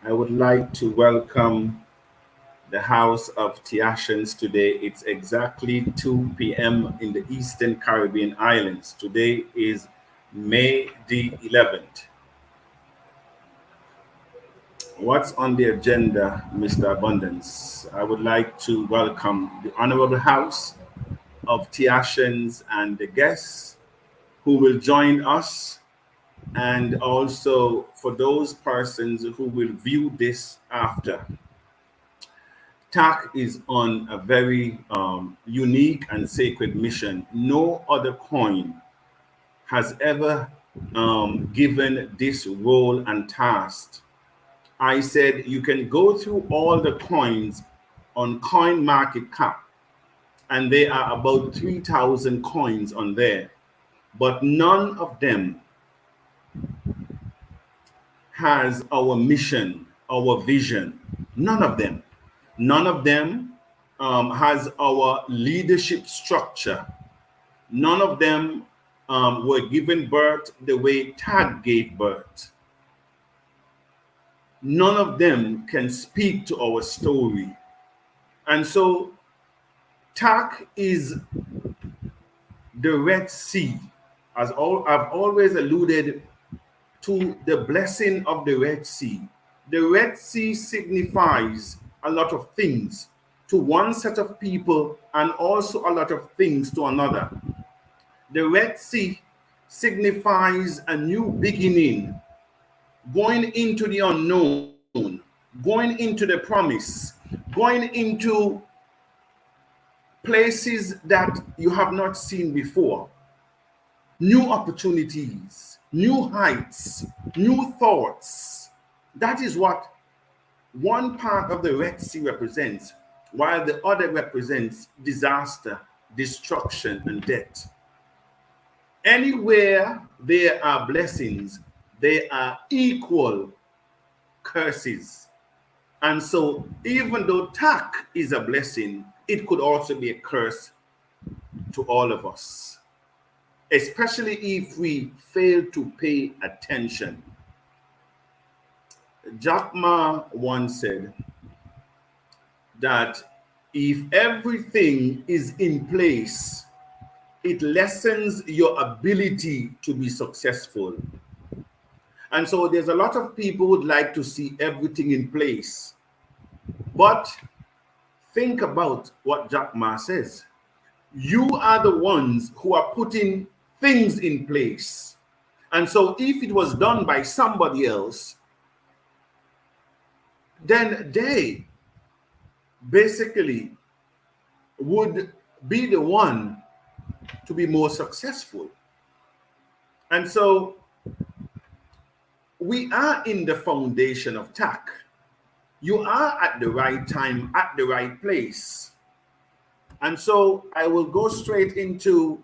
I would like to welcome the House of Tiashans today. It's exactly 2 p.m. in the Eastern Caribbean islands. Today is May the 11th. What's on the agenda, Mr. Abundance? I would like to welcome the Honorable House of Tiashans and the guests who will join us, and also for those persons who will view this after. TACC is on a very unique and sacred mission. No other coin has ever given this role and task. I said you can go through all the coins on Coin Market Cap, and there are about 3,000 coins on there, but none of them has our mission, our vision. None of them. None of them has our leadership structure. None of them were given birth the way TAG gave birth. None of them can speak to our story. And so TAC is the Red Sea. I've always alluded to the blessing of the Red Sea. The Red Sea signifies a lot of things to one set of people and also a lot of things to another. The Red Sea signifies a new beginning, going into the unknown, going into the promise, going into places that you have not seen before, new opportunities, new heights, new thoughts. That is what one part of the Red Sea represents, while the other represents disaster, destruction, and death. Anywhere there are blessings, there are equal curses. And so, even though TAC is a blessing, it could also be a curse to all of us, especially if we fail to pay attention. Jack Ma once said that if everything is in place, it lessens your ability to be successful. And so there's a lot of people who would like to see everything in place. But think about what Jack Ma says. You are the ones who are putting things in place. And so if it was done by somebody else, then they basically would be the one to be more successful. And so we are in the foundation of TAC. You are at the right time, at the right place. And so I will go straight into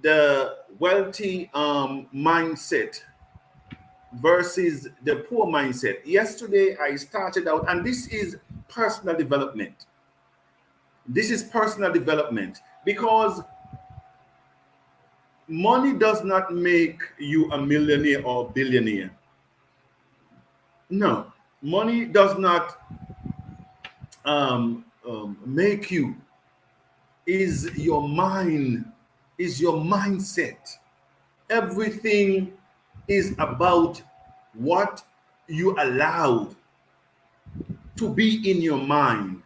the wealthy mindset versus the poor mindset. Yesterday I started out, and this is personal development. This is personal development because money does not make you a millionaire or billionaire. No, money does not make you. Is your mind, is your mindset. Everything is about what you allowed to be in your mind.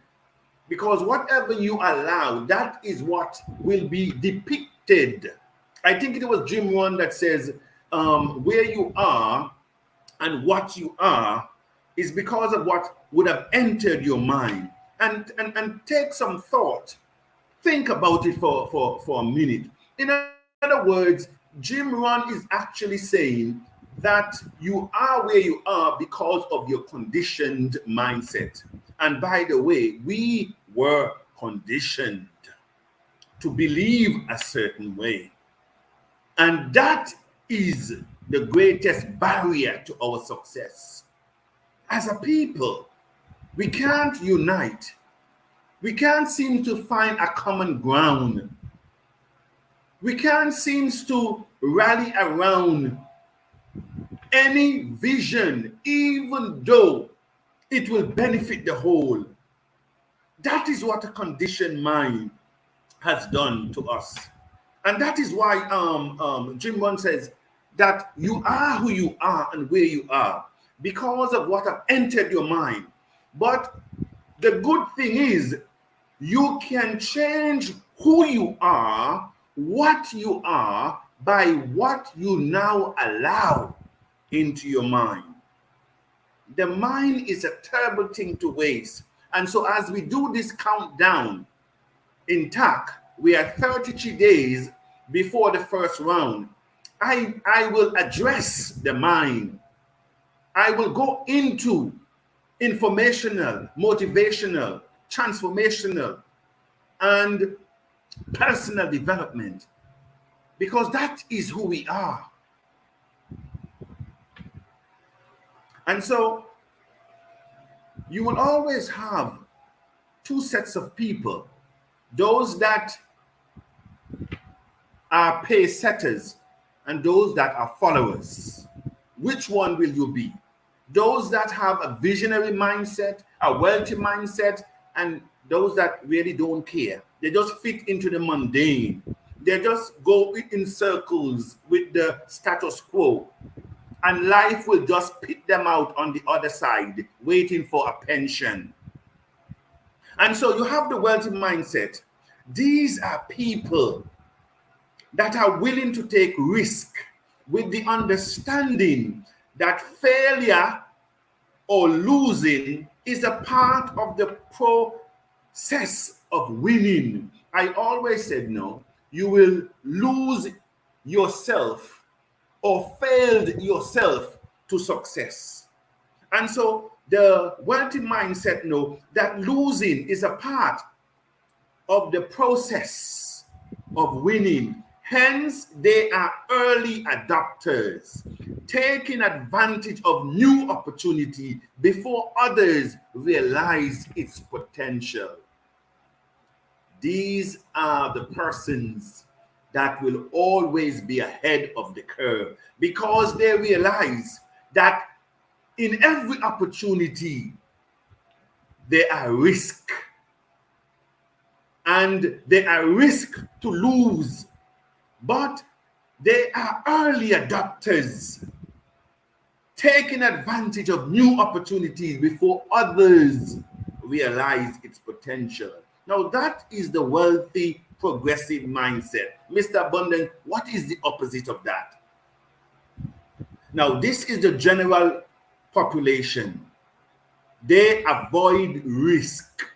Because whatever you allow, that is what will be depicted. I think it was Jim Rohn that says, where you are and what you are is because of what would have entered your mind. And take some thought. Think about it for a minute. In other words, Jim Rohn is actually saying that you are where you are because of your conditioned mindset. And by the way, we were conditioned to believe a certain way. And that is the greatest barrier to our success. As a people, we can't unite. We can't seem to find a common ground. We can't seem to rally around any vision, even though it will benefit the whole. That is what a conditioned mind has done to us. And that is why Jim Rohn says that you are who you are and where you are because of what have entered your mind. But the good thing is you can change who you are, what you are, by what you now allow into your mind. The mind is a terrible thing to waste. And so as we do this countdown in TACC, we are 33 days before the first round. I will address the mind. I will go into informational, motivational, transformational, and personal development, because that is who we are. And so you will always have two sets of people: those that are pace setters and those that are followers. Which one will you be? Those that have a visionary mindset, a wealthy mindset, and those that really don't care. They just fit into the mundane. They just go in circles with the status quo. And life will just spit them out on the other side, waiting for a pension. And so you have the wealthy mindset. These are people that are willing to take risk with the understanding that failure or losing is a part of the process of winning. I always said, no, you will lose yourself or failed yourself to success. And so the wealthy mindset know that losing is a part of the process of winning. Hence, they are early adopters, taking advantage of new opportunity before others realize its potential. These are the persons that will always be ahead of the curve because they realize that in every opportunity there are risks, and there are risks to lose, but they are early adopters, taking advantage of new opportunities before others realize its potential. Now, that is the wealthy, progressive mindset. Mr. Abundant, what is the opposite of that? Now, this is the general population. They avoid risk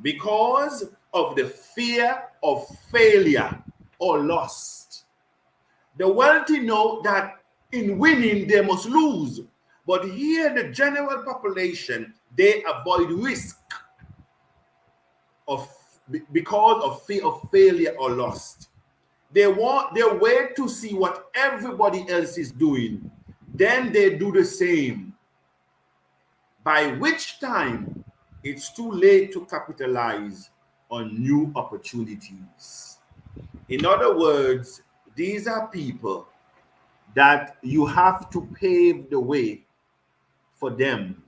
because of the fear of failure or loss. The wealthy know that in winning they must lose, but here the general population, they avoid risk because of fear of failure or loss. They wait to see what everybody else is doing, then they do the same, by which time it's too late to capitalize on new opportunities. In other words, these are people that you have to pave the way for them.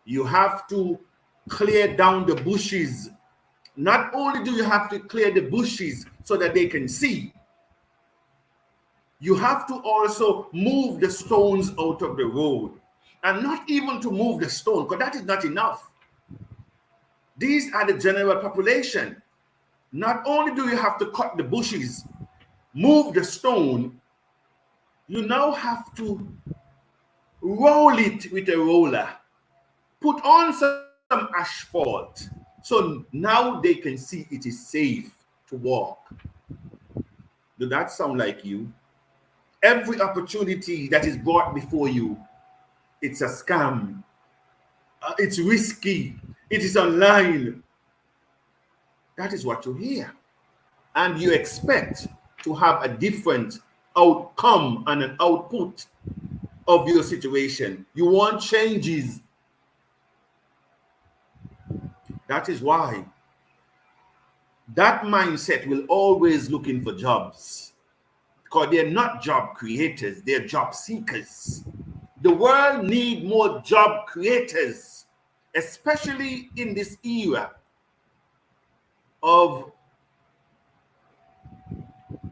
You have to clear down the bushes. Not only do you have to clear the bushes so that they can see, you have to also move the stones out of the road. And not even to move the stone, because that is not enough. These are the general population. Not only do you have to cut the bushes, move the stone, you now have to roll it with a roller, put on some asphalt, so now they can see it is safe to walk. Does that sound like you? Every opportunity that is brought before you, it's a scam. It's risky. It is online. That is what you hear. And you expect to have a different outcome and an output of your situation. You want changes. That is why that mindset will always looking for jobs, because they're not job creators, they're job seekers. The world needs more job creators, especially in this era of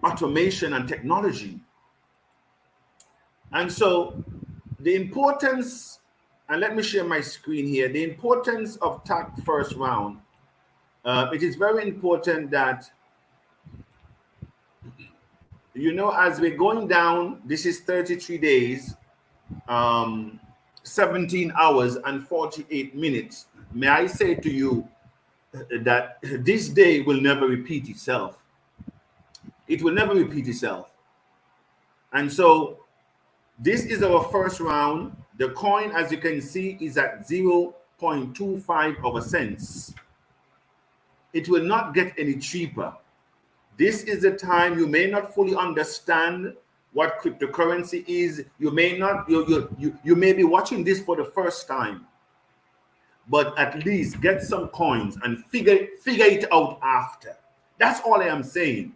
automation and technology. And so the importance, and let me share my screen here, the importance of TACC first round. It is very important that, as we're going down, this is 33 days, 17 hours and 48 minutes. May I say to you that this day will never repeat itself. It will never repeat itself. And so this is our first round. The coin, as you can see, is at 0.25 of a cents. It will not get any cheaper. This is the time you may not fully understand what cryptocurrency is. You may not, you may be watching this for the first time, but at least get some coins and figure it out after. That's all I am saying.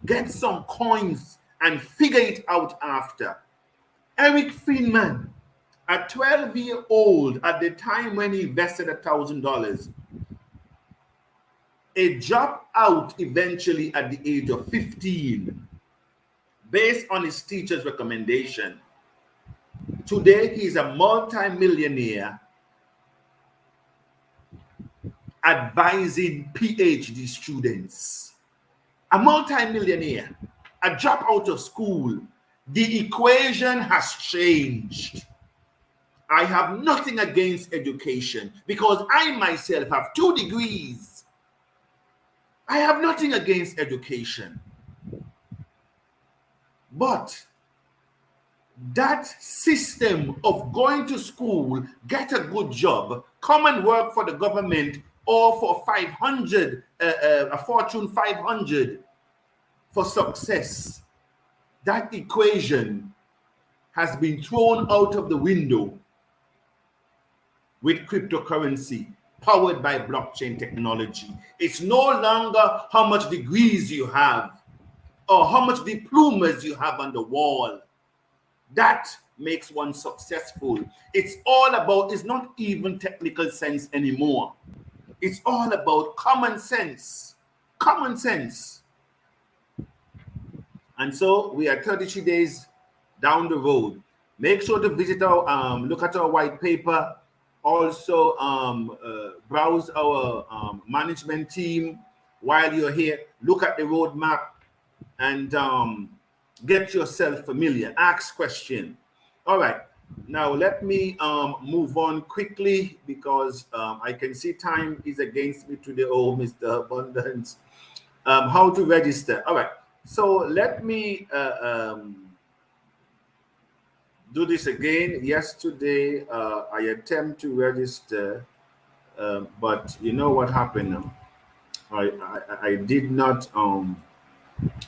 Get some coins and figure it out after. Eric Friedman, a 12-year-old at the time when he invested $1,000, it dropped out eventually at the age of 15 based on his teacher's recommendation. Today, he's a multi-millionaire advising PhD students. A multi-millionaire, a drop out of school. The equation has changed. I have nothing against education because I myself have 2 degrees. I have nothing against education. But that system of going to school, get a good job, come and work for the government or for 500, a Fortune 500 for success, that equation has been thrown out of the window with cryptocurrency powered by blockchain technology. It's no longer how much degrees you have or how much diplomas you have on the wall. That makes one successful. It's all about, it's not even technical sense anymore. It's all about common sense. Common sense. And so we are 33 days down the road. Make sure to visit our, look at our white paper. Also, browse our management team while you're here. Look at the roadmap and get yourself familiar. Ask questions. All right. Now, let me move on quickly because I can see time is against me today. Oh, Mr. Abundance. How to register. All right. So let me do this again. Yesterday, I attempt to register, but you know what happened now? I did not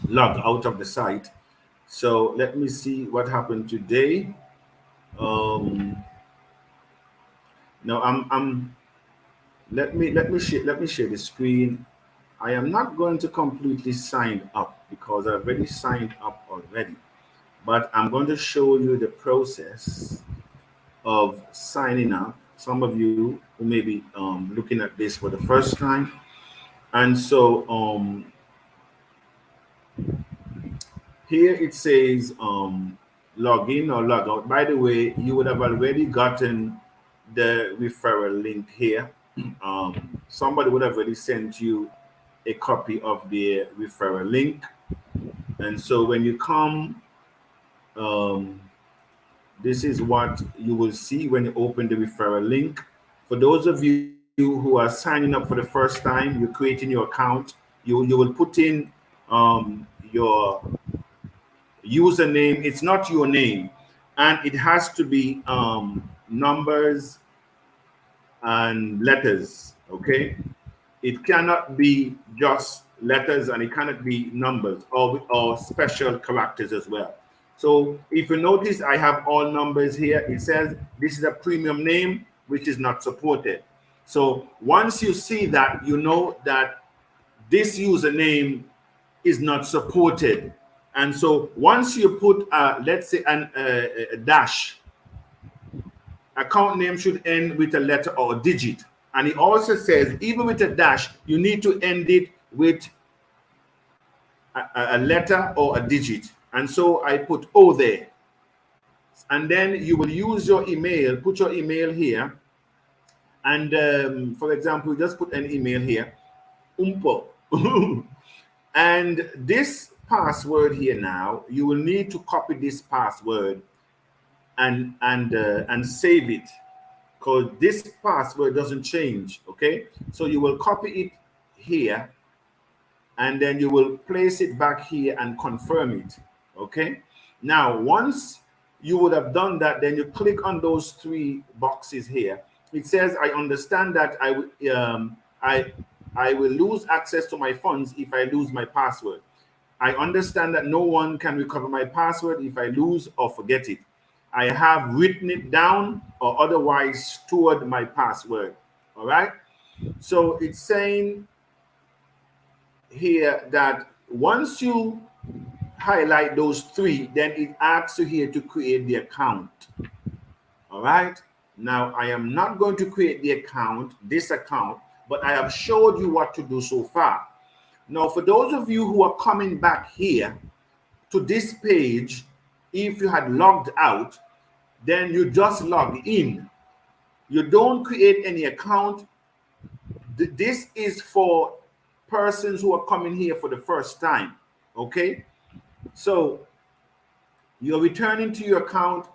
log out of the site. So let me see what happened today. Now let me share the screen. I am not going to completely sign up because I've already signed up already. But I'm going to show you the process of signing up. Some of you who may be looking at this for the first time. And so here it says log in or log out. By the way, you would have already gotten the referral link here. Somebody would have already sent you a copy of the referral link. And so when you come, this is what you will see when you open the referral link. For those of you who are signing up for the first time, you're creating your account, you will put in your username. It's not your name, and it has to be numbers and letters. Okay, it cannot be just letters and it cannot be numbers or special characters as well. So if you notice, I have all numbers here. It says this is a premium name, which is not supported. So once you see that, you know that this username is not supported. And so once you put, let's say, a dash, account name should end with a letter or a digit. And he also says, even with a dash, you need to end it with a letter or a digit. And so I put O there. And then you will use your email, put your email here. And for example, just put an email here, umpo. And this password here now, you will need to copy this password and save it, because this password doesn't change. Okay, so you will copy it here, and then you will place it back here and confirm it. Okay, now once you would have done that, then you click on those three boxes here. It says, I understand that I will lose access to my funds if I lose my password. I understand that no one can recover my password if I lose or forget it. I have written it down or otherwise stored my password. All right. So it's saying here that once you highlight those three, then it asks you here to create the account. All right. Now, I am not going to create the account, this account, but I have showed you what to do so far. Now, for those of you who are coming back here to this page, if you had logged out, then you just log in. You don't create any account. This is for persons who are coming here for the first time. Okay, so you're returning to your account,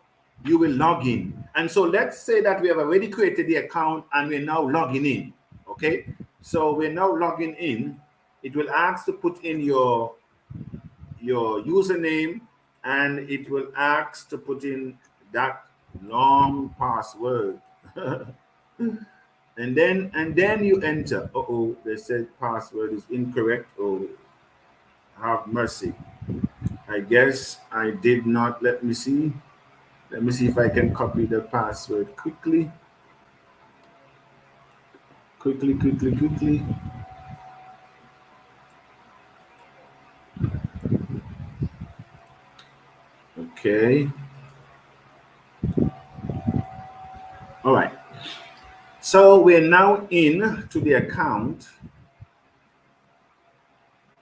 you will log in. And so let's say that we have already created the account and we're now logging in. Okay, so we're now logging in. It will ask to put in your username, and it will ask to put in that long password. and then you enter. Uh-oh, they said password is incorrect. Oh, have mercy. I guess I did not. Let me see if I can copy the password quickly. Quickly. Okay. All right. So we're now in to the account.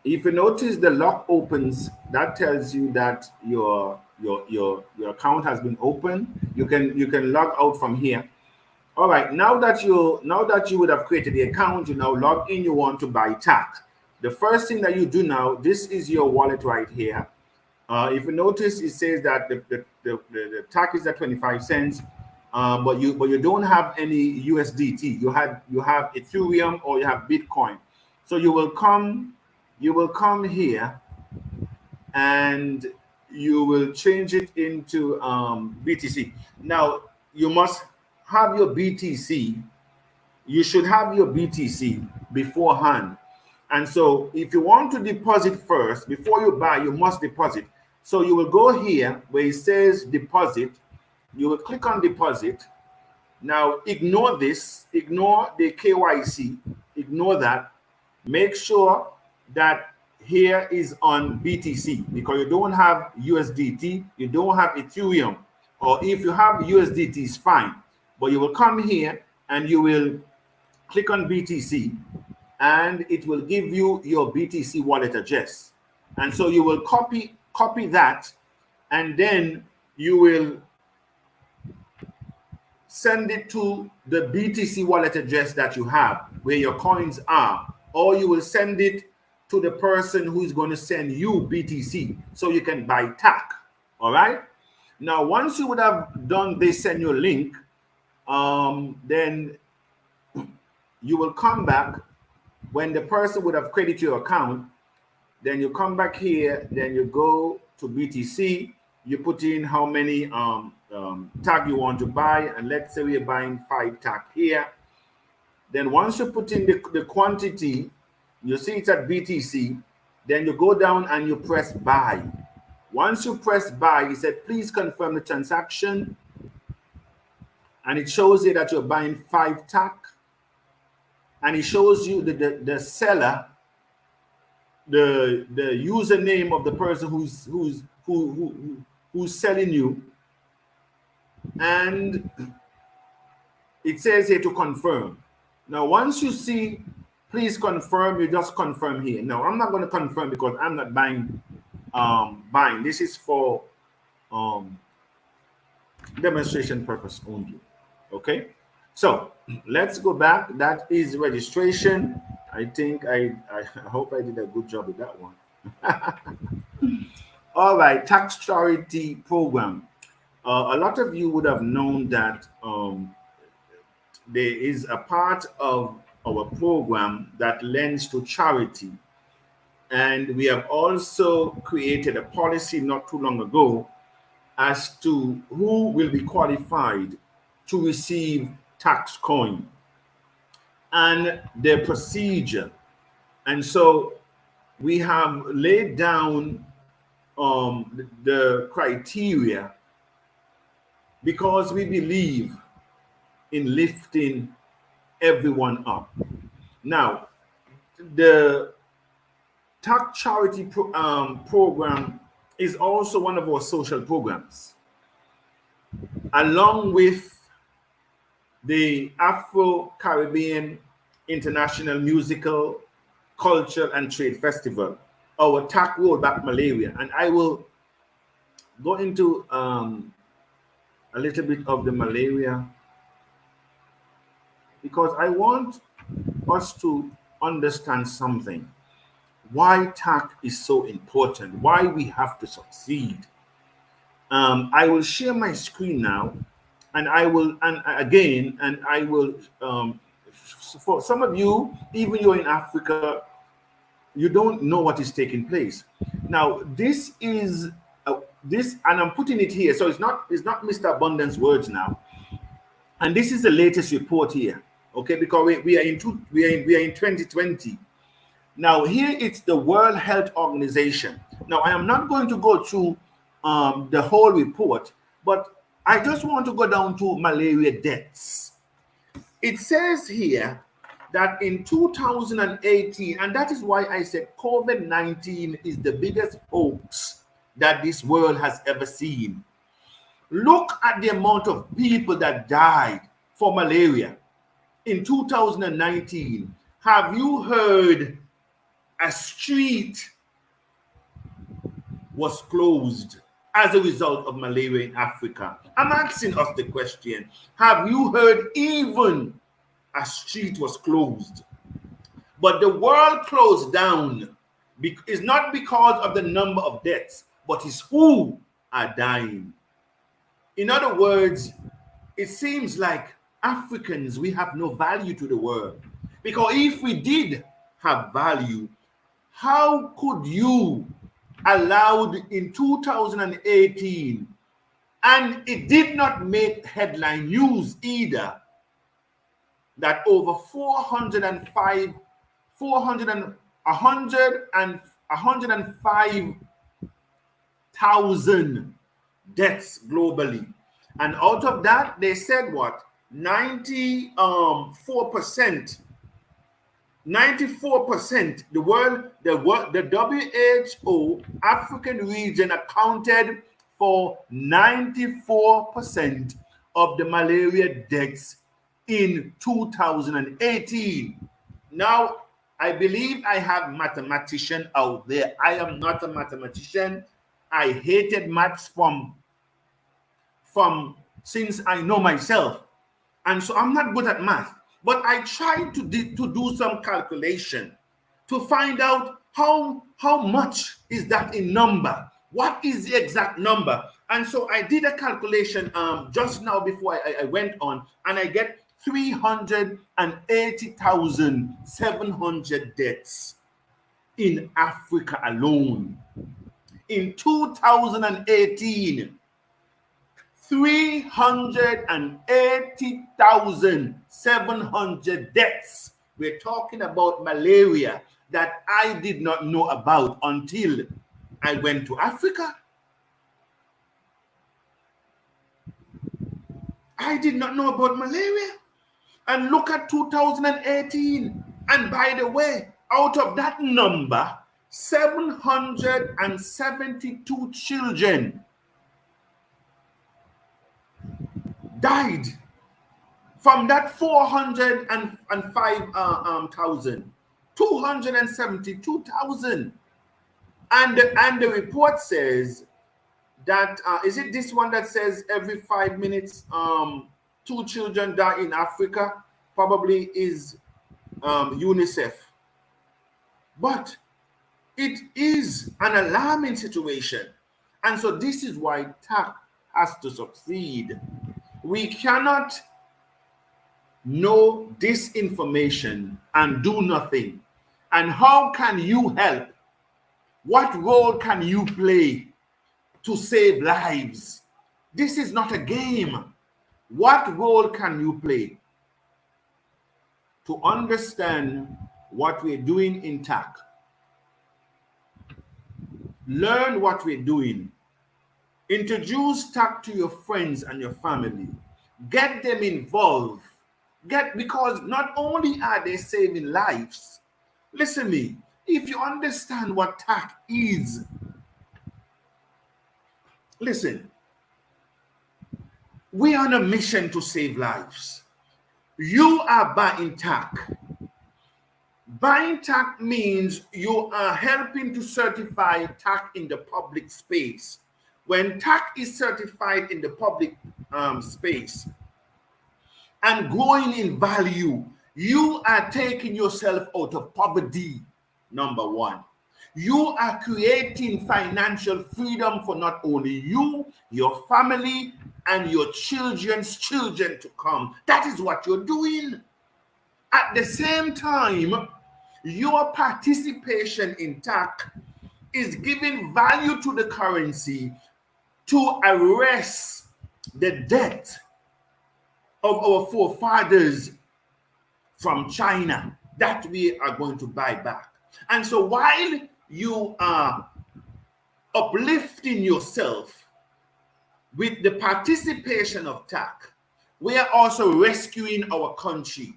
If you notice the lock opens, that tells you that your account has been opened. You can log out from here. All right, now that you would have created the account, you now log in, you want to buy TACC. The first thing that you do now, this is your wallet right here. If you notice, it says that the TACC is at 25 cents, but you don't have any USDT. You have Ethereum or you have Bitcoin. So you will come here and you will change it into BTC. Now you must have your BTC. You should have your BTC beforehand. And so if you want to deposit first, before you buy, you must deposit. So you will go here where it says deposit. You will click on deposit. Now ignore this, ignore the KYC, ignore that. Make sure that here is on BTC, because you don't have USDT, you don't have Ethereum, or if you have USDT, is fine. But you will come here and you will click on BTC, and it will give you your BTC wallet address. And so you will copy that, and then you will send it to the BTC wallet address that you have, where your coins are, or you will send it to the person who's going to send you BTC so you can buy TACC. All right. Now, once you would have done this, send your link, then you will come back when the person would have credited your account. Then you come back here, then you go to BTC, you put in how many TACC you want to buy, and let's say we're buying 5 TACC here. Then once you put in the quantity, you see it's at BTC, then you go down and you press buy. Once you press buy, it said, please confirm the transaction. And it shows you that you're buying 5 TACC. And it shows you the seller, the username of the person who's selling you. And It says here to confirm. Now, once you see, please confirm, you just confirm here. No, I'm not going to confirm because I'm not buying. This is for um, demonstration purpose only. Okay. So let's go back. That is registration. I think I hope I did a good job with that one. All right, tax charity program. A lot of you would have known that there is a part of our program that lends to charity. And we have also created a policy not too long ago as to who will be qualified to receive tax coin and their procedure. And so we have laid down the criteria because we believe in lifting everyone up. Now, the TACC charity program is also one of our social programs, along with the Afro-Caribbean International Musical, Culture and Trade Festival, our TACC Rollback Malaria. And I will go into a little bit of the malaria because I want us to understand something. Why TACC is so important, why we have to succeed. I will share my screen now, and I will, for some of you, even you're in Africa, you don't know what is taking place. Now, this is this, and I'm putting it here, so it's not Mr. Abundance words now, and this is the latest report here, okay? Because we are in 2020. Now, here it's the World Health Organization. Now, I am not going to go through the whole report, but I just want to go down to malaria deaths. It says here that in 2018, and that is why I said COVID-19 is the biggest hoax that this world has ever seen. Look at the amount of people that died for malaria in 2019. Have you heard a street was closed as a result of malaria in Africa? I'm asking us the question. Have you heard even a street was closed? But the world closed down is not because of the number of deaths, but it's who are dying. In other words, it seems like Africans, we have no value to the world. Because if we did have value, how could you allowed in 2018, and it did not make headline news either, that over 105,000 deaths globally, and out of that they said what 94%, the WHO African region accounted for 94% of the malaria deaths in 2018. Now, I believe I have mathematician out there. I am not a mathematician. I hated maths from since I know myself. And so I'm not good at math. But I tried to do some calculation to find out how much is that in number. What is the exact number? And so I did a calculation just now before I went on, and I get 380,700 deaths in Africa alone. In 2018, 380,700 deaths. We're talking about malaria that I did not know about until I went to Africa. I did not know about malaria. And look at 2018. And by the way, out of that number, 772 children died From that 405,000, 272,000. And the report says that is it this one that says every 5 minutes 2 children die in Africa? Probably is UNICEF. But it is an alarming situation. And so this is why TACC has to succeed. We cannot know this information and do nothing. And how can you help? What role can you play to save lives? This is not a game. What role can you play to understand what we're doing in TACC? Learn what we're doing. Introduce TACC to your friends and your family. Get them involved. Because not only are they saving lives, listen to me, if you understand what TACC is, listen, we are on a mission to save lives. You are buying TACC. Buying TACC means you are helping to certify TACC in the public space. When TACC is certified in the public space and growing in value, you are taking yourself out of poverty, number one. You are creating financial freedom for not only you, your family, and your children's children to come. That is what you're doing. At the same time, your participation in TACC is giving value to the currency to arrest the debt of our forefathers from China that we are going to buy back. And so while you are uplifting yourself with the participation of TACC, we are also rescuing our country,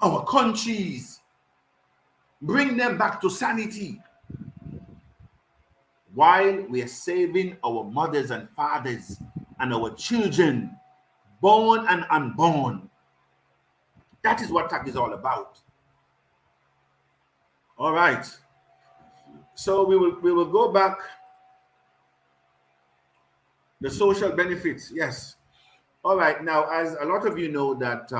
our countries, bring them back to sanity, while we are saving our mothers and fathers and our children, born and unborn. That is what TACC is all about. All right. So we will go back. The social benefits, yes. All right. Now, as a lot of you know that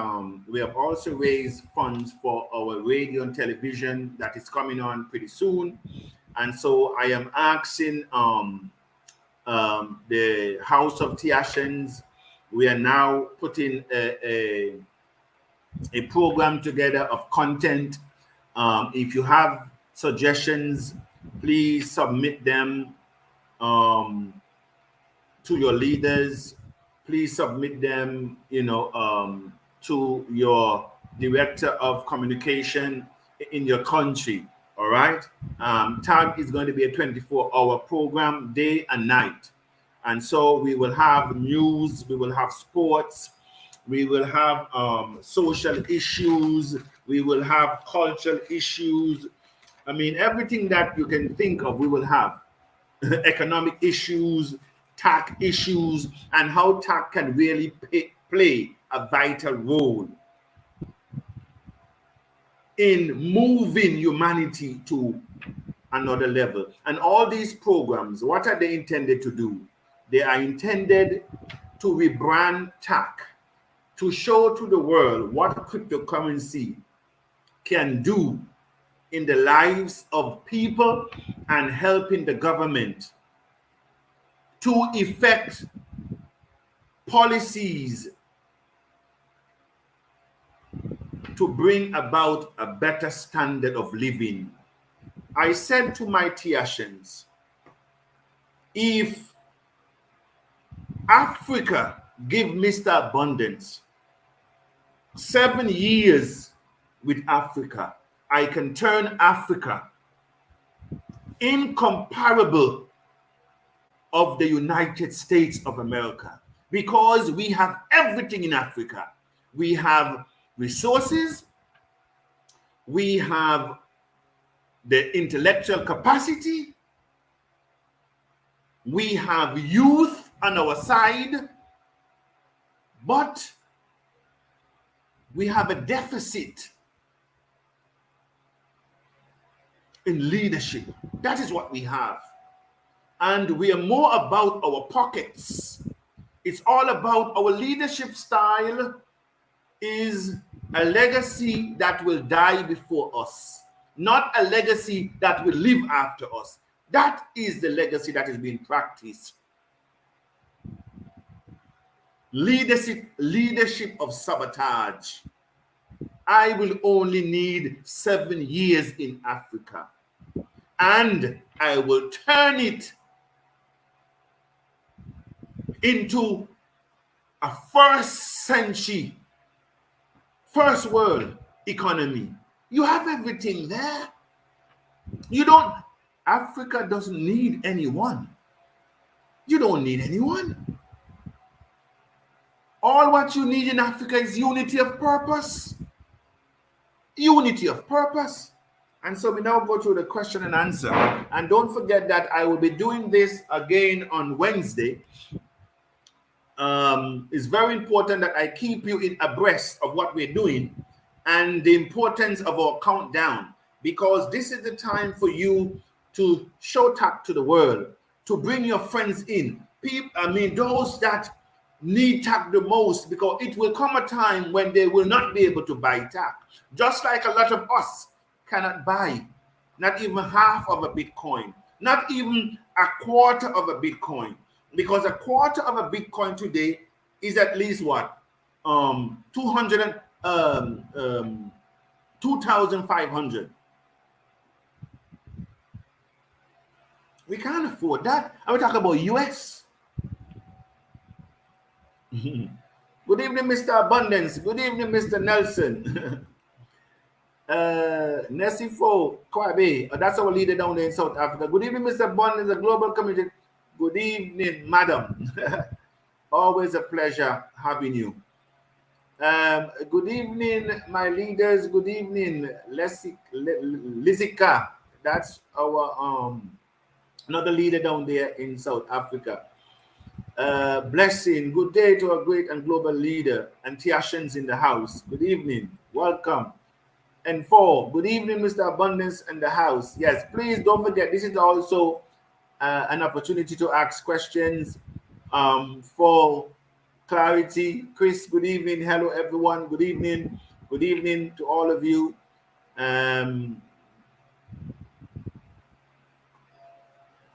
we have also raised funds for our radio and television that is coming on pretty soon. And so I am asking the House of TACC. We are now putting a program together of content. If you have suggestions, please submit them to your leaders. Please submit them, to your director of communication in your country. All right. TACC is going to be a 24-hour program, day and night. And so we will have news, we will have sports, we will have social issues, we will have cultural issues. I mean, everything that you can think of, we will have. Economic issues, TACC issues, and how TACC can really play a vital role in moving humanity to another level. And all these programs, what are they intended to do? They are intended to rebrand TACC, to show to the world what cryptocurrency can do in the lives of people and helping the government to effect policies to bring about a better standard of living. I said to my Tiashans, if Africa give Mr. Abundance 7 years with Africa, I can turn Africa incomparable of the United States of America, because we have everything in Africa. We have resources, we have the intellectual capacity, we have youth on our side, but We have a deficit in leadership. That is what we have. And we are more about our pockets. It's all about our leadership style is a legacy that will die before us, not a legacy that will live after us. That is the legacy that is being practiced. Leadership of sabotage. I will only need 7 years in Africa, and I will turn it into a first century, first world economy. You have everything there. You don't, Africa doesn't need anyone. You don't need anyone. All what you need in Africa is unity of purpose. Unity of purpose. And so we now go through the question and answer. And don't forget that I will be doing this again on Wednesday. It's very important that I keep you in abreast of what we're doing and the importance of our countdown, because this is the time for you to show TACC to the world, to bring your friends in. Those that need TACC the most, because it will come a time when they will not be able to buy TACC. Just like a lot of us cannot buy not even half of a Bitcoin, not even a quarter of a Bitcoin, because a quarter of a Bitcoin today is at least what? 2,500. We can't afford that. And we're talking about US. Good evening, Mr. Abundance. Good evening, Mr. Nelson. Nesifo Kwabe, that's our leader down there in South Africa. Good evening, Mr. Abundance, the global community. Good evening, madam. Always a pleasure having you. Good evening, my leaders. Good evening, Lizika. That's our another leader down there in South Africa. Blessing. Good day to our great and global leader, and Tiashans in the house. Good evening. Welcome. And good evening, Mr. Abundance and the house. Yes, please don't forget, this is also an opportunity to ask questions for clarity. Chris, good evening. Hello, everyone. Good evening. Good evening to all of you.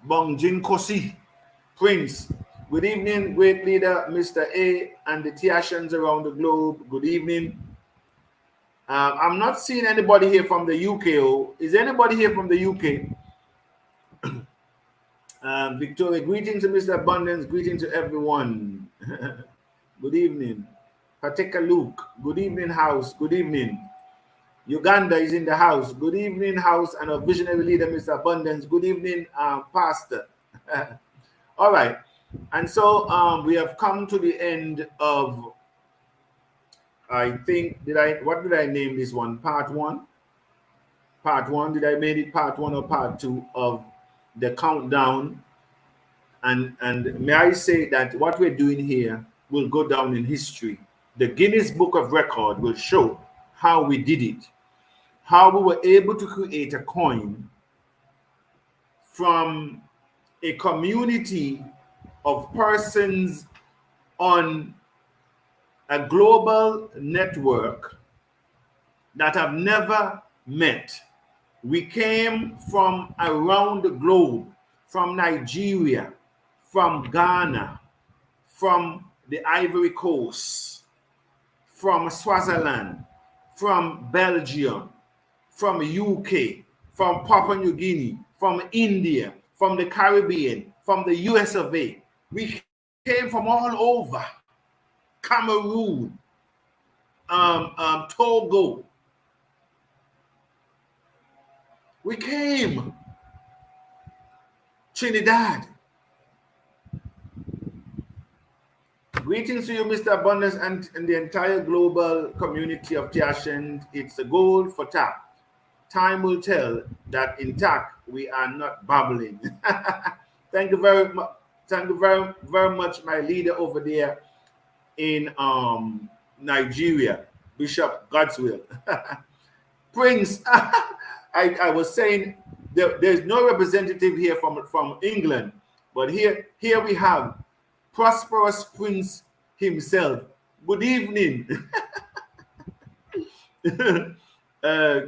Bongjin Kosi, Prince. Good evening, great leader, Mr. A, and the Tiashans around the globe. Good evening. I'm not seeing anybody here from the UK. Is anybody here from the UK? Victoria, greetings to Mr. Abundance. Greetings to everyone. Good evening. Pateka Luke. Good evening, house. Good evening. Uganda is in the house. Good evening, house, and our visionary leader, Mr. Abundance. Good evening, pastor. All right. And so we have come to the end of, I think, what did I name this one? Part one? Part one. Did I make it part one or part two of the countdown? And may I say that what we're doing here will go down in history. The Guinness Book of Record will show how we did it, how we were able to create a coin from a community of persons on a global network that have never met. We came from around the globe, from Nigeria, from Ghana, from the Ivory Coast, from Swaziland, from Belgium, from UK, from Papua New Guinea, from India, from the Caribbean, from the US of A. We came from all over. Cameroon, Togo. We came. Trinidad. Greetings to you, Mr. Abundance, and the entire global community of Tiashans. It's a goal for TACC. Time will tell that in TACC we are not babbling. Thank you very much. Thank you very, very much, my leader over there in Nigeria. Bishop, God's will. Prince, I was saying there's no representative here from England, but here we have prosperous Prince himself. Good evening.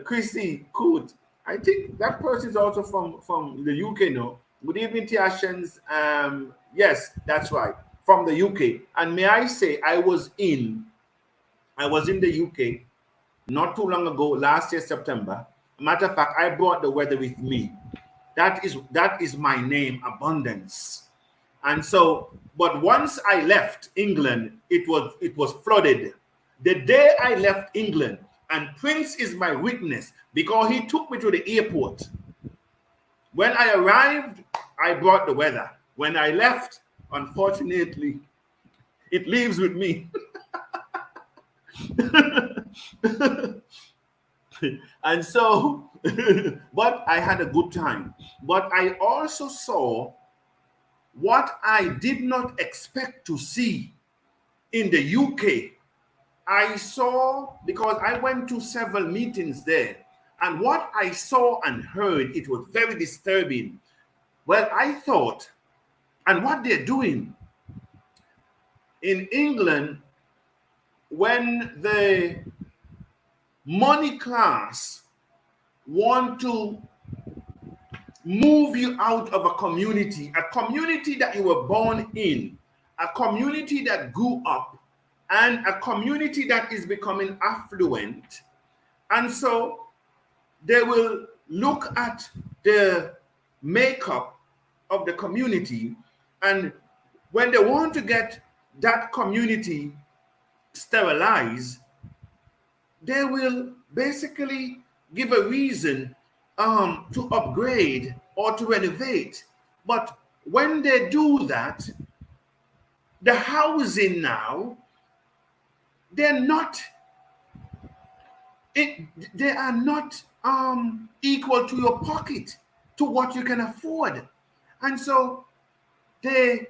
Chrissy Coot. I think that person is also from the UK, no? Good evening, Tiashans. Yes, that's right, from the UK. And may I say, I was in the UK not too long ago, last year, September. Matter of fact, I brought the weather with me. That is my name, abundance. And so, but once I left England, it was flooded. The day I left England, and Prince is my witness because he took me to the airport. When I arrived, I brought the weather. When I left, unfortunately, it leaves with me. And so, but I had a good time. But I also saw what I did not expect to see in the UK. I saw, because I went to several meetings there, and what I saw and heard, it was very disturbing. Well, I thought, and what they're doing in England, when the money class want to move you out of a community that you were born in, a community that grew up, and a community that is becoming affluent. And so they will look at the makeup of the community, and when they want to get that community sterilized, they will basically give a reason to upgrade or to renovate. But when they do that, the housing now, they are not equal to your pocket, to what you can afford. And so they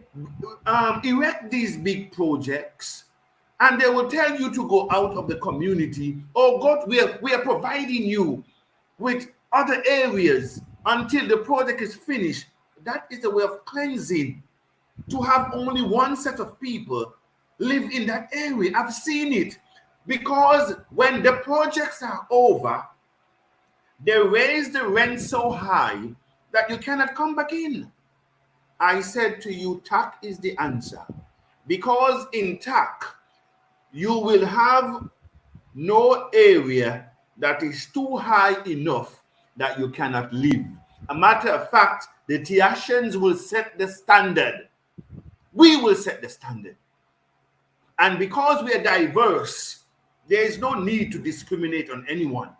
erect these big projects, and they will tell you to go out of the community. Oh God, we are providing you with other areas until the project is finished. That is a way of cleansing, to have only one set of people live in that area. I've seen it, because when the projects are over, they raise the rent so high that you cannot come back in. I said to you, TACC is the answer, because in TACC, you will have no area that is too high enough that you cannot live. A matter of fact, the Tiashans will set the standard. We will set the standard. And because we are diverse, there is no need to discriminate on anyone.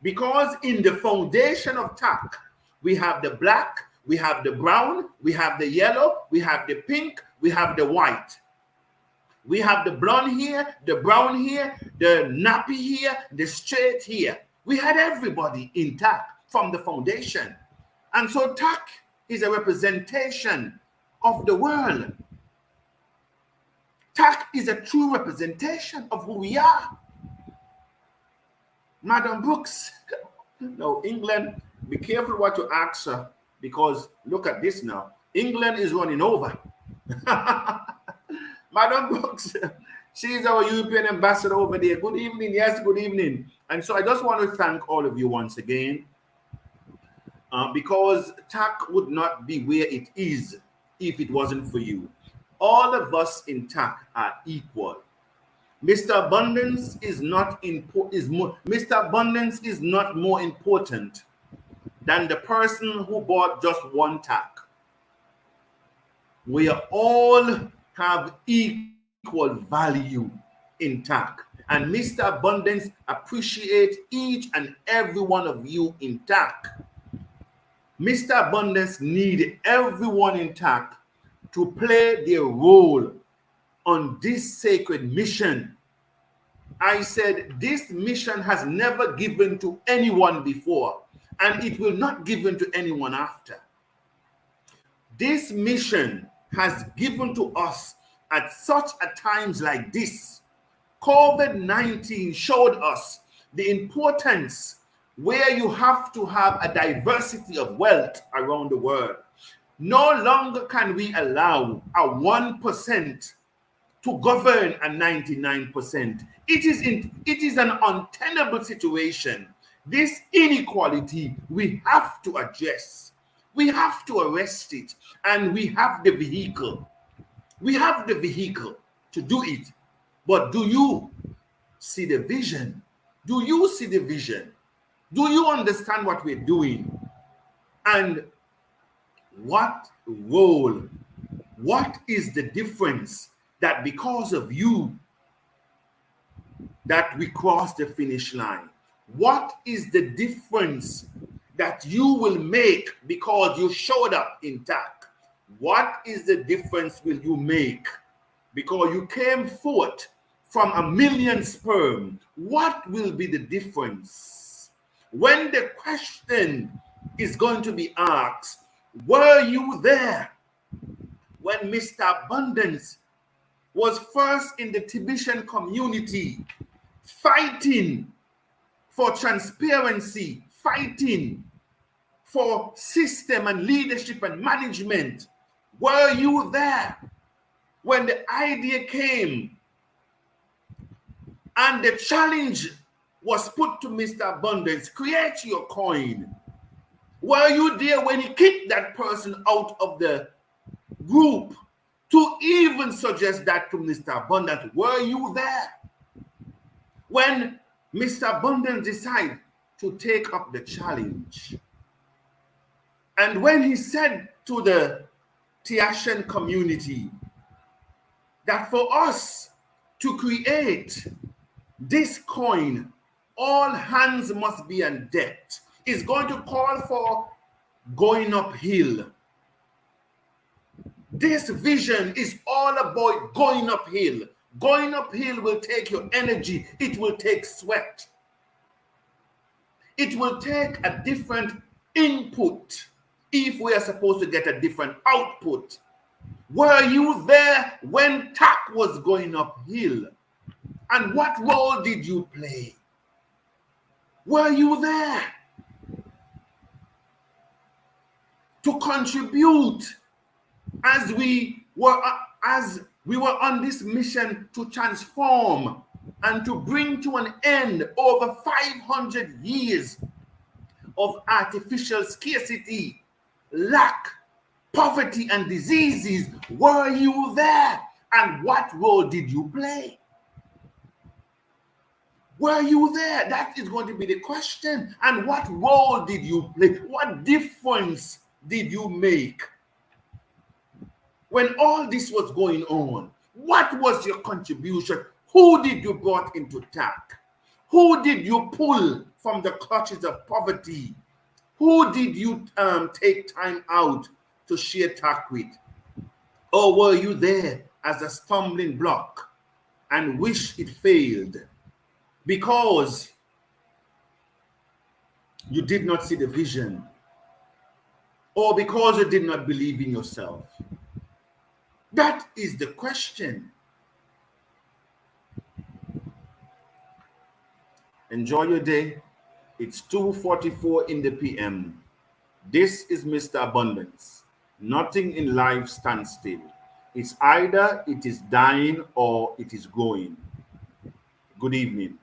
Because in the foundation of TACC, we have the black, we have the brown, we have the yellow, we have the pink, we have the white. We have the blonde here, the brown here, the nappy here, the straight here. We had everybody in TACC from the foundation. And so TACC is a representation of the world. TACC is a true representation of who we are. Madam Brooks, no, England, be careful what you ask her, because look at this now. England is running over. Madam Brooks, she's our European ambassador over there. Good evening. Yes, good evening. And so I just want to thank all of you once again, because TACC would not be where it is if it wasn't for you. All of us in TACC are equal. Mr. Abundance is not Mr. Abundance is not more important than the person who bought just one TACC. We all have equal value in TACC, and Mr. Abundance appreciates each and every one of you in TACC. Mr. Abundance needs everyone in TACC to play their role on this sacred mission. I said this mission has never given to anyone before, and it will not given to anyone after. This mission has given to us at such a times like this, COVID-19 showed us the importance where you have to have a diversity of wealth around the world. No longer can we allow a 1% to govern a 99%. It is an untenable situation. This inequality, we have to address. We have to arrest it, and we have the vehicle. We have the vehicle to do it. But do you see the vision? Do you see the vision? Do you understand what we're doing? And what role, what is the difference that because of you that we cross the finish line? What is the difference that you will make because you showed up in TACC? What is the difference will you make because you came forth from a million sperm? What will be the difference? When the question is going to be asked, were you there when Mr. Abundance was first in the Tibetan community fighting for transparency, fighting for system and leadership and management? Were you there when the idea came and the challenge was put to Mr. Abundance, create your coin? Were you there when he kicked that person out of the group to even suggest that to Mr. Abundance? Were you there when Mr. Abundance decided to take up the challenge? And when he said to the TACC community that for us to create this coin, all hands must be on deck, is going to call for going uphill. This vision is all about going uphill. Going uphill will take your energy. It will take sweat. It will take a different input if we are supposed to get a different output. Were you there when TACC was going uphill? And what role did you play? Were you there to contribute as we were on this mission to transform and to bring to an end over 500 years of artificial scarcity, lack, poverty, and diseases? Were you there? And what role did you play? Were you there? That is going to be the question. And what role did you play? What difference did you make? When all this was going on, what was your contribution? Who did you brought into TACC? Who did you pull from the clutches of poverty? Who did you take time out to share TACC with? Or were you there as a stumbling block and wish it failed because you did not see the vision, or because you did not believe in yourself? That is the question. Enjoy your day. It's 2:44 in the PM. This is Mr. Abundance. Nothing in life stands still. It's either it is dying or it is growing. Good evening.